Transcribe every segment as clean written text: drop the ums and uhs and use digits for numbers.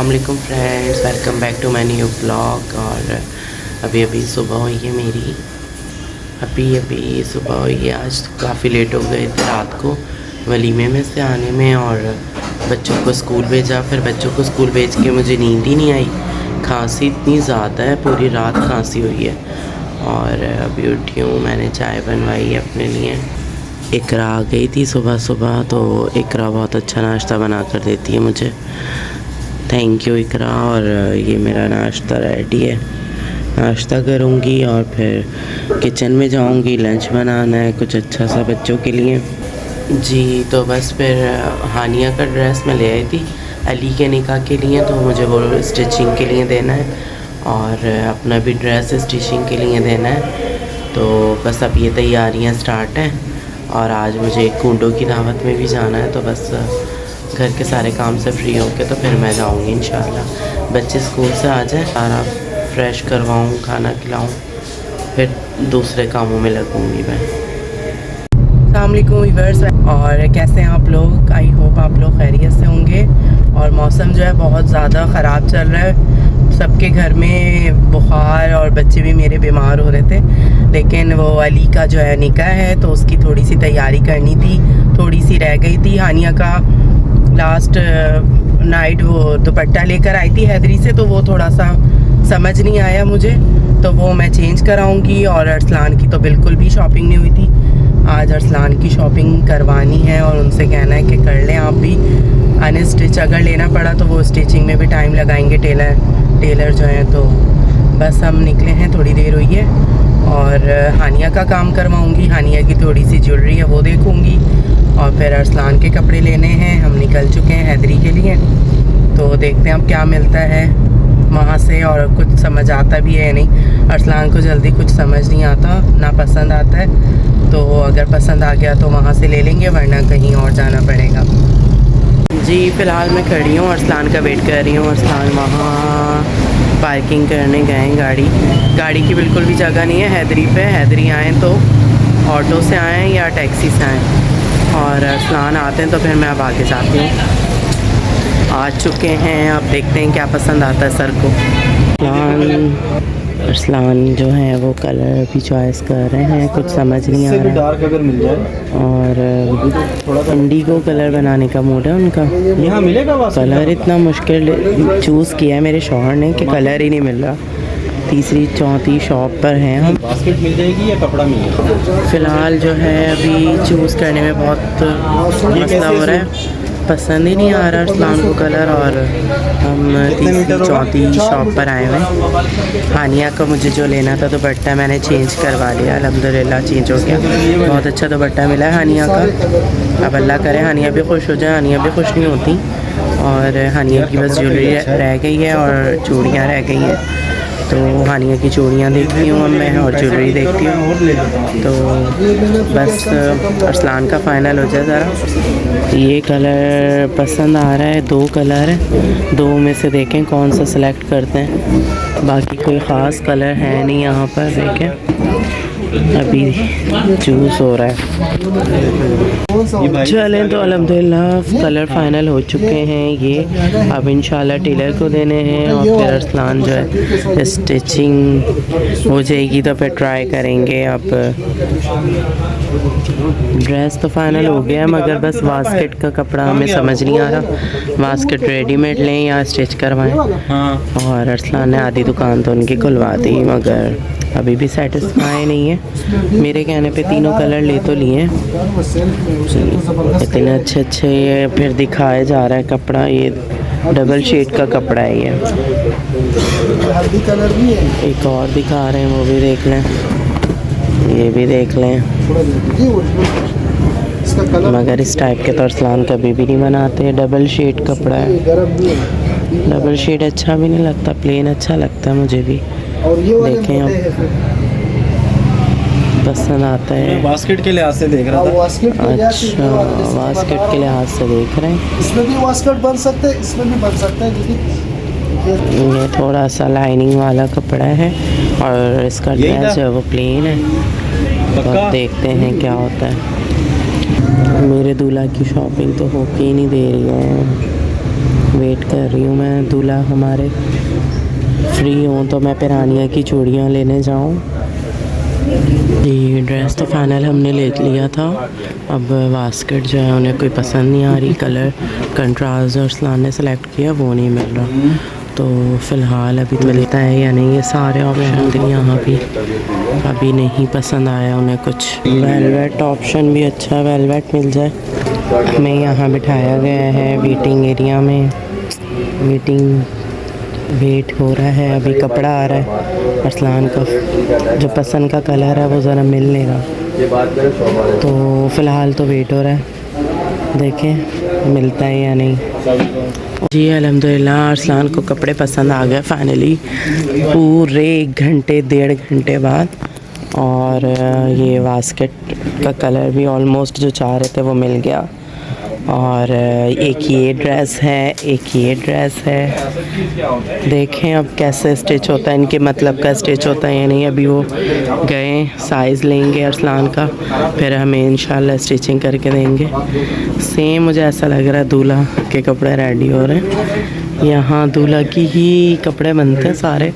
अस्सलाम वालेकुम friends, welcome back to my new blog. और अभी सुबह हुई है मेरी, अभी सुबह हुई है। आज काफ़ी लेट हो गए थे रात को वलीमे में से आने में, और बच्चों को स्कूल भेजा। फिर बच्चों को स्कूल भेज के मुझे नींद ही नहीं आई, खांसी इतनी ज़्यादा है, पूरी रात खांसी हुई है। और अभी उठी हूँ, मैंने चाय बनवाई है अपने लिए। इकरा आ गई थी सुबह सुबह, तो इकरा बहुत अच्छा नाश्ता बना कर देती है मुझे। थैंक यू इकरा। और ये मेरा नाश्ता रेडी है, नाश्ता करूँगी और फिर किचन में जाऊँगी, लंच बनाना है कुछ अच्छा सा बच्चों के लिए जी। तो बस फिर हानिया का ड्रेस मैं ले आई थी अली के निकाह के लिए, तो मुझे वो स्टिचिंग के लिए देना है, और अपना भी ड्रेस स्टिचिंग के लिए देना है। तो बस अब ये तैयारियाँ स्टार्ट हैं, और आज मुझे कूंडों की दावत में भी जाना है। तो बस घर के सारे काम से फ्री होके तो फिर मैं जाऊँगी इंशाल्लाह। बच्चे स्कूल से आ जाए, सारा फ्रेश करवाऊँ, खाना खिलाऊँ, फिर दूसरे कामों में लगूँगी मैं। अस्सलाम वालेकुम व्यूअर्स, और कैसे हैं आप लोग? आई होप आप लोग खैरियत से होंगे। और मौसम जो है बहुत ज़्यादा ख़राब चल रहा है, सबके घर में बुखार, और बच्चे भी मेरे बीमार हो रहे थे। लेकिन वो अली का जो है निकाह है, तो उसकी थोड़ी सी तैयारी करनी थी, थोड़ी सी रह गई थी। हानिया का लास्ट नाइट वो दुपट्टा लेकर आई थी हैदरी से, तो वो थोड़ा सा समझ नहीं आया मुझे, तो वो मैं चेंज कराऊंगी। और अरसलान की तो बिल्कुल भी शॉपिंग नहीं हुई थी, आज अरसलान की शॉपिंग करवानी है, और उनसे कहना है कि कर लें आप भी। अनस्टिच अगर लेना पड़ा तो वो स्टिचिंग में भी टाइम लगाएंगे टेलर जो हैं। तो बस हम निकले हैं, थोड़ी देर हुई है, और हानिया का काम करवाऊंगी। हानिया की थोड़ी सी ज्वेलरी है वो देखूंगी, और फिर अरसलान के कपड़े लेने हैं। हम निकल चुके हैं हैदरी के लिए, तो देखते हैं अब क्या मिलता है वहाँ से, और कुछ समझ आता भी है नहीं। अरसलान को जल्दी कुछ समझ नहीं आता, ना पसंद आता है, तो अगर पसंद आ गया तो वहाँ से ले लेंगे, वरना कहीं और जाना पड़ेगा जी। फ़िलहाल मैं खड़ी हूँ, अरसलान का वेट कर रही हूँ। अरसलान वहाँ पार्किंग करने गए गाड़ी की बिल्कुल भी जगह नहीं है हैदरी पे। हैदरी आएँ तो ऑटो से आएँ या टैक्सी से आएँ, और अरसलान आते हैं तो फिर मैं अब आगे जाती हूँ। आ चुके हैं, अब देखते हैं क्या पसंद आता है सर को। अरसलान जो है वो कलर भी चॉइस कर रहे हैं, कुछ समझ नहीं आ रहा। डार्क अगर मिल जाए, और इंडिगो कलर बनाने का मूड है उनका। यहाँ मिलेगा कलर इतना मुश्किल चूज़ किया है मेरे शौहर ने कि कलर ही नहीं मिल रहा। तीसरी चौथी शॉप पर हैं हम। बास्केट मिल जाएगी या कपड़ा मिलेगा? फ़िलहाल जो है अभी चूज़ करने में बहुत मसला हो रहा है, पसंद ही नहीं आ रहा अरसलान को कलर। और हम तीसरी चौथी शॉप पर आए हुए हैं। हानिया का मुझे जो लेना था दुपट्टा मैंने चेंज करवा लिया, अल्हम्दुलिल्लाह चेंज हो गया। बहुत अच्छा दुपट्टा मिला है हानिया का। अब अल्लाह करे हानिया भी खुश हो जाए, हानिया भी खुश नहीं होती। और हानिया की बस ज्वेलरी रह गई है और चूड़ियाँ रह गई हैं, तो हानिया की चूड़ियाँ देखती हूँ मैं, और ज्वेलरी देखती हूँ। तो बस अरसलान का फ़ाइनल हो जाए ज़रा। ये कलर पसंद आ रहा है, 2 कलर है, 2 में से देखें कौन सा सेलेक्ट करते हैं। बाकी कोई ख़ास कलर है नहीं यहाँ पर, देखें अभी चूज़ हो रहा है। चलें तो अल्हम्दुलिल्लाह कलर फाइनल हो चुके हैं ये। अब इंशाल्लाह टेलर को देने हैं, और फिर अरसलान जो है स्टिचिंग हो जाएगी तो फिर ट्राई करेंगे। अब ड्रेस तो फाइनल हो गया, मगर बस बास्केट का कपड़ा हमें समझ नहीं आ रहा, बास्केट रेडीमेड लें या स्टिच करवाएं। और अरसलान ने आधी दुकान तो उनकी खुलवा दी, मगर अभी भी सेटिस्फाई नहीं है। मेरे कहने पे तीनों कलर ले तो लिए, इतने अच्छे ये फिर दिखाया जा रहा है कपड़ा। ये डबल शेड का कपड़ा है ये। एक और दिखा रहे हैं, वो भी देख लें, ये भी देख लें, मगर इस टाइप के तो अरसलान कभी भी नहीं बनाते। डबल शेड कपड़ा है, डबल शेड अच्छा भी नहीं लगता, प्लेन अच्छा लगता है मुझे भी। देखें अब पसंद आता है। बास्केट के लिहाज से देख रहा था। अच्छा, बास्केट के लिहाज से देख रहे हैं। इसमें भी बास्केट बन सकते हैं, इसमें भी बन सकता है। ये थोड़ा सा लाइनिंग वाला कपड़ा है, और इसका ड्रेस जो है वो प्लेन है। तो देखते हैं क्या होता है। मेरे दूल्हा की शॉपिंग तो होके ही नहीं दे रही है। वेट कर रही हूँ मैं, दूल्हा हमारे फ्री हूँ तो मैं पिरानिया की चूड़ियाँ लेने जाऊँ। ये ड्रेस तो फाइनल हमने ले लिया था। अब बास्केट जो है उन्हें कोई पसंद नहीं आ रही, कलर कंट्रास्ट और अरसलान ने सेलेक्ट किया वो नहीं मिल रहा, तो फ़िलहाल अभी मिलता है या नहीं, ये सारे ऑप्शन थे यहाँ भी, अभी नहीं पसंद आया उन्हें कुछ। वेलवेट ऑप्शन भी अच्छा, वेलवेट मिल जाए। हमें यहाँ बिठाया गया है वेटिंग एरिया में, वेट हो रहा है, अभी कपड़ा आ रहा है। अरसलान का जो पसंद का कलर है वो ज़रा मिल नहीं रहा, तो फ़िलहाल तो वेट हो रहा है, देखें मिलता है या नहीं। जी अल्हम्दुलिल्लाह अरसलान को कपड़े पसंद आ गए फाइनली, पूरे 1-1.5 घंटे बाद। और ये बास्केट का कलर भी ऑलमोस्ट जो चाह रहे थे वो मिल गया। और एक ये ड्रेस है, एक ये ड्रेस है। देखें अब कैसे स्टिच होता है, इनके मतलब का स्टिच होता है या नहीं। अभी वो गए साइज़ लेंगे अरसलान का, फिर हमें इंशाल्लाह स्टिचिंग करके देंगे। सेम मुझे ऐसा लग रहा है दूल्हा के कपड़े रेडी हो रहे हैं। यहाँ दूल्हा की ही कपड़े बनते हैं सारे,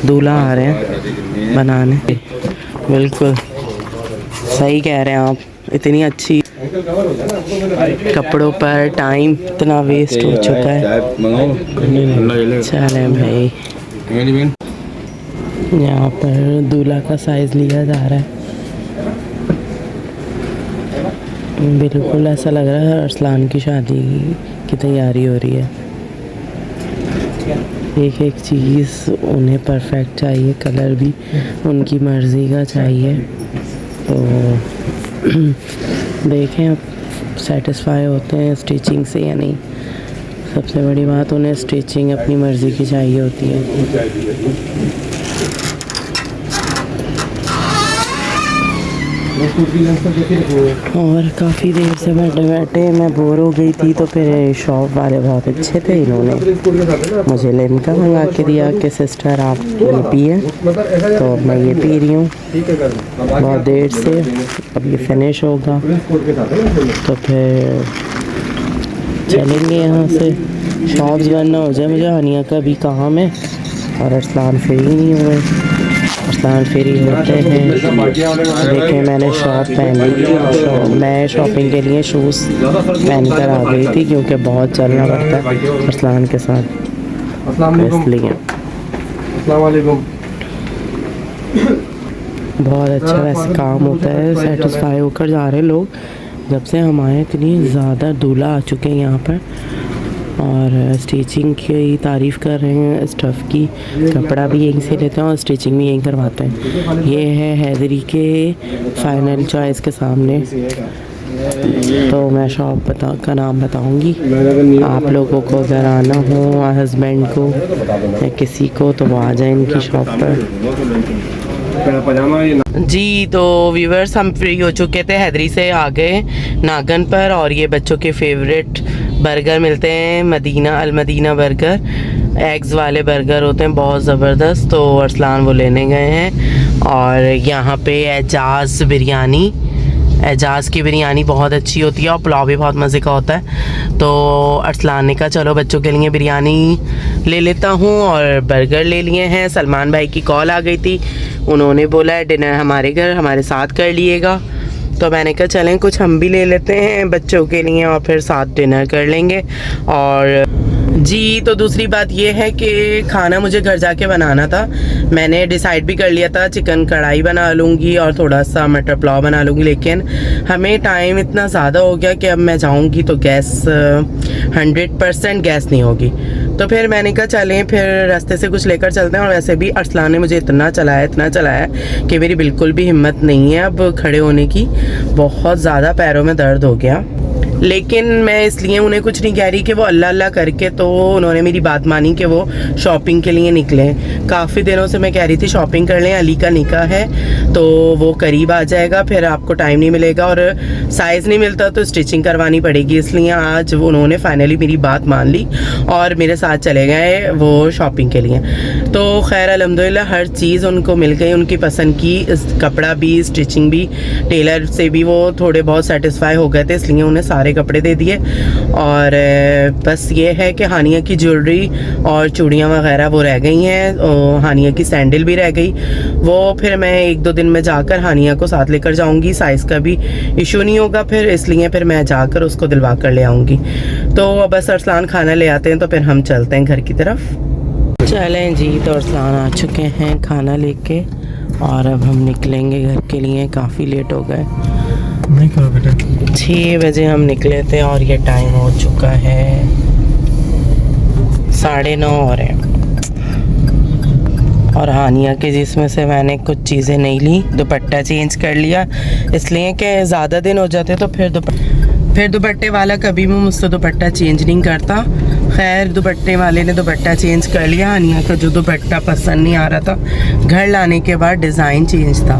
दूल्हा आ रहे हैं बनाने। बिल्कुल सही कह रहे हैं आप, इतनी अच्छी कपड़ों पर टाइम इतना वेस्ट हो चुका है। चले भाई, यहाँ पर दूल्हा का साइज़ लिया जा रहा है। बिल्कुल ऐसा लग रहा है अरसलान की शादी की तैयारी हो रही है। एक एक चीज़ उन्हें परफेक्ट चाहिए, कलर भी उनकी मर्ज़ी का चाहिए। तो देखें अब सेटिस्फाई होते हैं स्टिचिंग से या नहीं। सबसे बड़ी बात उन्हें स्टिचिंग अपनी मर्ज़ी की चाहिए होती है। और काफ़ी देर से बैठे बैठे मैं बोर हो गई थी, तो फिर शॉप वाले बहुत अच्छे थे, इन्होंने मुझे लिम्का मंगा के दिया कि सिस्टर आप ये पिए, तो मैं ये पी रही हूँ बहुत देर से। अब ये फिनिश होगा तो फिर चलेंगे यहाँ से। शॉप्स बंद ना हो जाए, मुझे हानिया का भी काम है और अरसलान फ्री नहीं हुए। अरसलान फ्री होते हैं। देखें मैंने शॉप पहन ली थी, मैं शॉपिंग के लिए शूज़ पहन कर आ गई थी क्योंकि बहुत चलना पड़ता है अरसलान के साथ, इसलिए। बहुत अच्छा वैसे काम होता है, सेटिस्फाई होकर जा रहे हैं लोग। जब से हम आए इतनी ज़्यादा दूल्हा आ चुके हैं यहाँ पर, और स्टिचिंग की तारीफ़ कर रहे हैं, स्टफ़ की। कपड़ा भी यहीं से लेते हैं और स्टिचिंग भी यहीं करवाते हैं। ये है हैदरी के फाइनल चॉइस के सामने, तो मैं शॉप का नाम बताऊंगी। आप लोगों को अगर आना हो, हस्बैंड को या किसी को, तो वो आ जाए इनकी शॉप पर। जी तो व्यूवर्स हम फ्री हो चुके थे, हैदरी से आ गए नागन पर, और ये बच्चों के फेवरेट बर्गर मिलते हैं, मदीना अल मदीना बर्गर। एग्स वाले बर्गर होते हैं बहुत ज़बरदस्त, तो अरसलान वो लेने गए हैं। और यहाँ पे एजाज़ की बिरयानी बहुत अच्छी होती है और पुलाव भी बहुत मज़े का होता है। तो अरसलान ने कहा चलो बच्चों के लिए बिरयानी ले लेता हूँ, और बर्गर ले लिए हैं। सलमान भाई की कॉल आ गई थी, उन्होंने बोला है डिनर हमारे घर हमारे साथ कर लिएगा, तो मैंने कहा चलें कुछ हम भी ले लेते हैं बच्चों के लिए और फिर साथ डिनर कर लेंगे। और जी तो दूसरी बात ये है कि खाना मुझे घर जाके बनाना था। मैंने डिसाइड भी कर लिया था चिकन कढ़ाई बना लूँगी और थोड़ा सा मटर पुलाव बना लूँगी, लेकिन हमें टाइम इतना ज़्यादा हो गया कि अब मैं जाऊँगी तो गैस 100% गैस नहीं होगी। तो फिर मैंने कहा चलें फिर रास्ते से कुछ लेकर चलते हैं। और वैसे भी अरसलान ने मुझे इतना चलाया कि मेरी बिल्कुल भी हिम्मत नहीं है अब खड़े होने की, बहुत ज़्यादा पैरों में दर्द हो गया। लेकिन मैं इसलिए उन्हें कुछ नहीं कह रही कि वो अल्लाह अल्लाह करके, तो उन्होंने मेरी बात मानी कि वो शॉपिंग के लिए निकले। काफ़ी दिनों से मैं कह रही थी शॉपिंग कर लें, अली का निकाह है तो वो करीब आ जाएगा, फिर आपको टाइम नहीं मिलेगा और साइज़ नहीं मिलता तो स्टिचिंग करवानी पड़ेगी। इसलिए आज वो उन्होंने फाइनली मेरी बात मान ली और मेरे साथ चले गए वो शॉपिंग के लिए। तो खैर अल्हम्दुलिल्लाह हर चीज़ उनको मिल गई, उनकी पसंद की, कपड़ा भी, स्टिचिंग भी, टेलर से भी वो थोड़े बहुत सेटिस्फाई हो गए थे, इसलिए उन्हें सारे कपड़े दे दिए। और बस ये है कि हानिया की ज्वेलरी और चूड़ियाँ वगैरह वो रह गई हैं, और हानिया की सैंडल भी रह गई। वो फिर मैं 1-2 दिन में जाकर हानिया को साथ लेकर जाऊंगी, साइज़ का भी इशू नहीं होगा फिर, इसलिए फिर मैं जाकर उसको दिलवा कर ले आऊँगी। तो बस अरसलान खाना ले आते हैं तो फिर हम चलते हैं घर की तरफ। चलें जी, तो अरसलान आ चुके हैं खाना लेके और अब हम निकलेंगे घर के लिए। काफ़ी लेट हो गए, नहीं करो बेटा। 6 बजे हम निकले थे और ये टाइम हो चुका है 9:30 हो रहे हैं। और हानिया के जिसमें से मैंने कुछ चीज़ें नहीं ली, दुपट्टा चेंज कर लिया इसलिए कि ज़्यादा दिन हो जाते तो फिर दुपट्टे वाला कभी भी मुझसे दुपट्टा चेंज नहीं करता। खैर दुपट्टे वाले ने दुपट्टा चेंज कर लिया। हानिया का जो दुपट्टा पसंद नहीं आ रहा था, घर लाने के बाद डिज़ाइन चेंज था।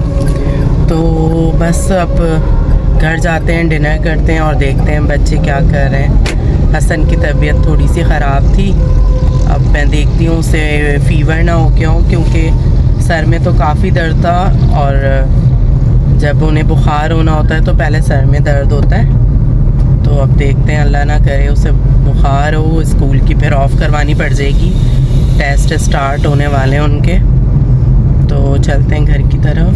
तो बस अब घर जाते हैं, डिनर करते हैं और देखते हैं बच्चे क्या कर रहे हैं। हसन की तबीयत थोड़ी सी ख़राब थी, अब मैं देखती हूँ उसे फ़ीवर ना हो क्या हो, क्योंकि सर में तो काफ़ी दर्द था और जब उन्हें बुखार होना होता है तो पहले सर में दर्द होता है। तो अब देखते हैं, अल्लाह ना करे उसे बुखार हो, स्कूल की फिर ऑफ़ करवानी पड़ जाएगी। टेस्ट स्टार्ट होने वाले हैं उनके। तो चलते हैं घर की तरफ।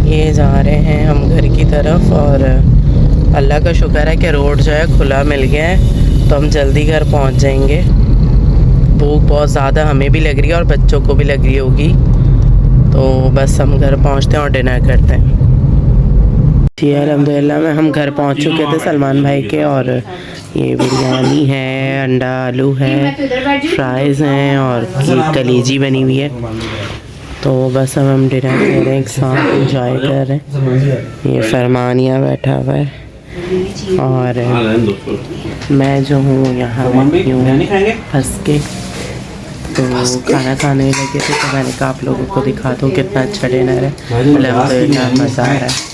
ये जा रहे हैं हम घर की तरफ और अल्लाह का शुक्र है कि रोड जो है खुला मिल गया है, तो हम जल्दी घर पहुंच जाएंगे। भूख बहुत ज़्यादा हमें भी लग रही है और बच्चों को भी लग रही होगी। तो बस हम घर पहुंचते हैं और डिनर करते हैं। जी अल्हम्दुलिल्लाह में हम घर पहुंच चुके थे सलमान भाई के, और ये बिरयानी है, अंडा आलू है, फ्राइज़ हैं और कलेजी बनी हुई है। तो बस अब हम डिनर कर रहे हैं, एक साथ एंजॉय कर रहे हैं। ये फरमानिया बैठा हुआ है और मैं जो हूँ यहाँ बैठी हूँ हंस के। तो खाना खाने लगे थे तो मैंने कहा आप लोगों को दिखा दूँ कितना अच्छा डिनर है। अल्हम्दुलिल्लाह मज़ा आ रहा है।